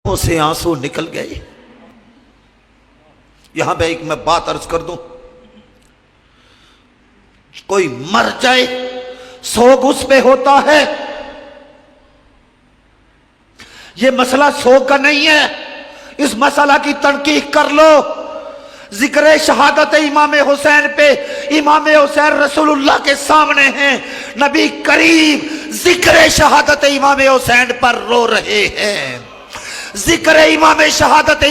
سے آنسو نکل گئے۔ یہاں پہ ایک میں بات عرض کر دوں، کوئی مر جائے سوگ اس پہ ہوتا ہے، یہ مسئلہ سوگ کا نہیں ہے، اس مسئلہ کی تنقیح کر لو۔ ذکر شہادت امام حسین پہ، امام حسین رسول اللہ کے سامنے ہیں، نبی کریم ذکر شہادت امام حسین پر رو رہے ہیں۔ ذکر شہادت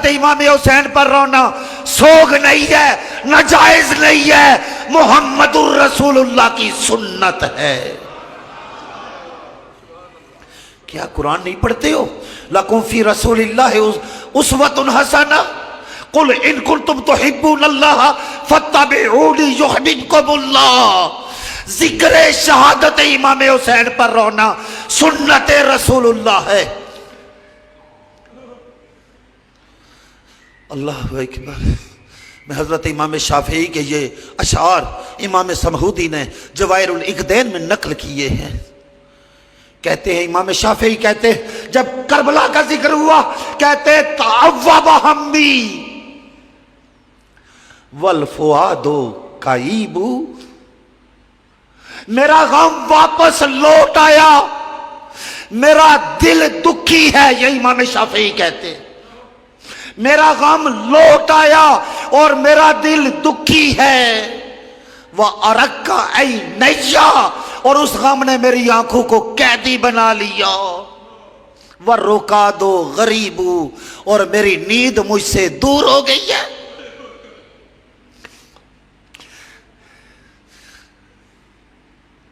امام حسین پر رونا سوگ نہیں ہے، ناجائز نہیں ہے، محمد الرسول اللہ کی سنت ہے۔ کیا قرآن نہیں پڑھتے ہو؟ لَكُمْ فِي رَسُولِ اللَّهِ أُسْوَةٌ حَسَنَةٌ قُلْ إِن كُنتُمْ تُحِبُّونَ اللَّهَ فَاتَّبِعُونِي يُحْبِبْكُمُ اللَّهُ۔ ذکر شہادت امام حسین پر رونا سنت رسول اللہ ہے۔ اللہ اکبر۔ میں حضرت امام شافعی کے یہ اشعار امام سمہودی نے جواہر الاقدین میں نقل کیے ہیں۔ کہتے ہیں امام شافعی کہتے ہیں جب کربلا کا ذکر ہوا کہتے تعوّب ہمی والفؤاد کئیب، میرا غم واپس لوٹ آیا، میرا دل دکھی ہے، یہ امام شافعی کہتے ہیں، میرا غم لوٹ آیا اور میرا دل دکھی ہے۔ وَأَرَقَّ عَيْنَيَّ، اور اس غم نے میری آنکھوں کو قیدی بنا لیا۔ وَالرُّقَادُ غَرِیبُ، اور میری نیند مجھ سے دور ہو گئی ہے۔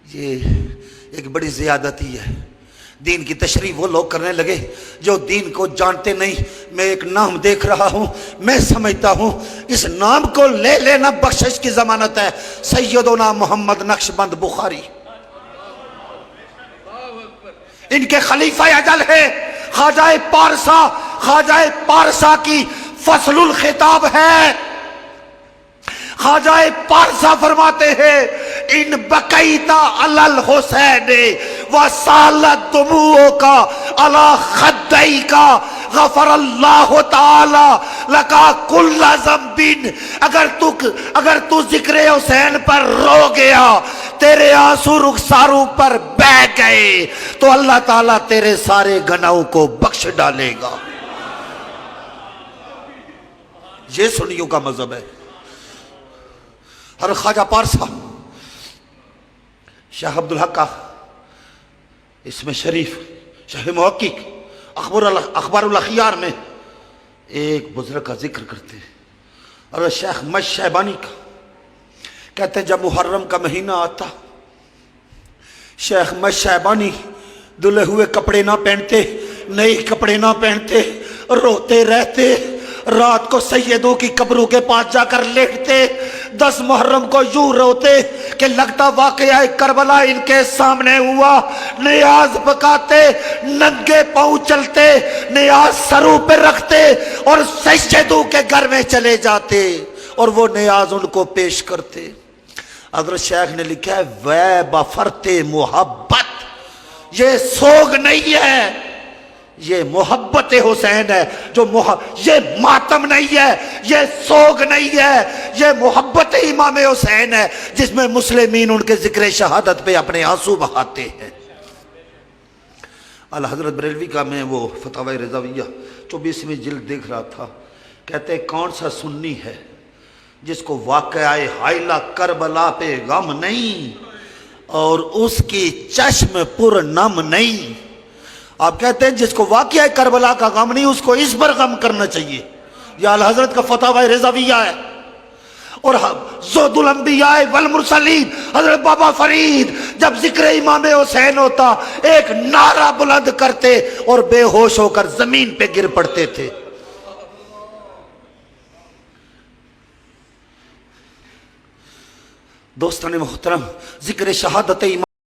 یہ ایک بڑی زیادتی ہے۔ دین کی تشریح وہ لوگ کرنے لگے جو دین کو جانتے نہیں۔ میں ایک نام دیکھ رہا ہوں، میں سمجھتا ہوں اس نام کو لے لینا بخشش کی ضمانت ہے۔ سیدنا محمد نقشبند بخاری، ان کے خلیفہ اجل ہے خواجہ پارسا۔ خواجہ پارسا کی فصل الخطاب ہے۔ خواجہ پارسا فرماتے ہیں ان بقیتا علی الحسین وسالت دموعک علی خدیک غفر اللہ تعالی لکا کل ذنب۔ اگر تو ذکر حسین پر رو گیا، تیرے آنسو رخساروں پر بہہ گئے، تو اللہ تعالیٰ تیرے سارے گناہوں کو بخش ڈالے گا۔ یہ سنیوں کا مذہب ہے۔ اور خواجہ پارسا شاہ عبدالحق کا اس میں شریف شاہ محقق اخبار الاخیار میں ایک بزرگ کا ذکر کرتے ہیں، اور شیخ مجد شیبانی کا کہتے ہیں جب محرم کا مہینہ آتا شیخ مجد شیبانی دھلے ہوئے کپڑے نہ پہنتے، نئے کپڑے نہ پہنتے، روتے رہتے، رات کو سیدوں کی قبروں کے پاس جا کر لیٹتے، 10 محرم کو یوں روتے کہ لگتا واقعہ کربلا ان کے سامنے ہوا۔ نیاز پکاتے، ننگے پاؤں چلتے، نیاز سروں پہ رکھتے اور سیدوں کے گھر میں چلے جاتے اور وہ نیاز ان کو پیش کرتے۔ حضرت شیخ نے لکھا ہے وے بفرت محبت، یہ سوگ نہیں ہے، یہ محبت حسین ہے۔ یہ ماتم نہیں ہے، یہ سوگ نہیں ہے، یہ محبت امام حسین ہے جس میں مسلمین ان کے ذکر شہادت پہ اپنے آنسو بہاتے ہیں۔ اعلیٰ حضرت بریلوی کا میں وہ فتاوی رضویہ 24ویں جلد دیکھ رہا تھا، کہتے ہیں کون سا سنی ہے جس کو واقعہ حائلہ کربلا پہ غم نہیں اور اس کی چشم پر نم نہیں۔ آپ کہتے ہیں جس کو واقعہ کربلا کا غم نہیں اس کو اس پر غم کرنا چاہیے۔ یہ اعلیٰ حضرت کا فتاوی رضویہ ہے۔ اور زہد الانبیاء والمرسلین حضرت بابا فرید جب ذکر امام حسین ہوتا ایک نعرہ بلند کرتے اور بے ہوش ہو کر زمین پہ گر پڑتے تھے۔ دوستان محترم، ذکر شہادت امام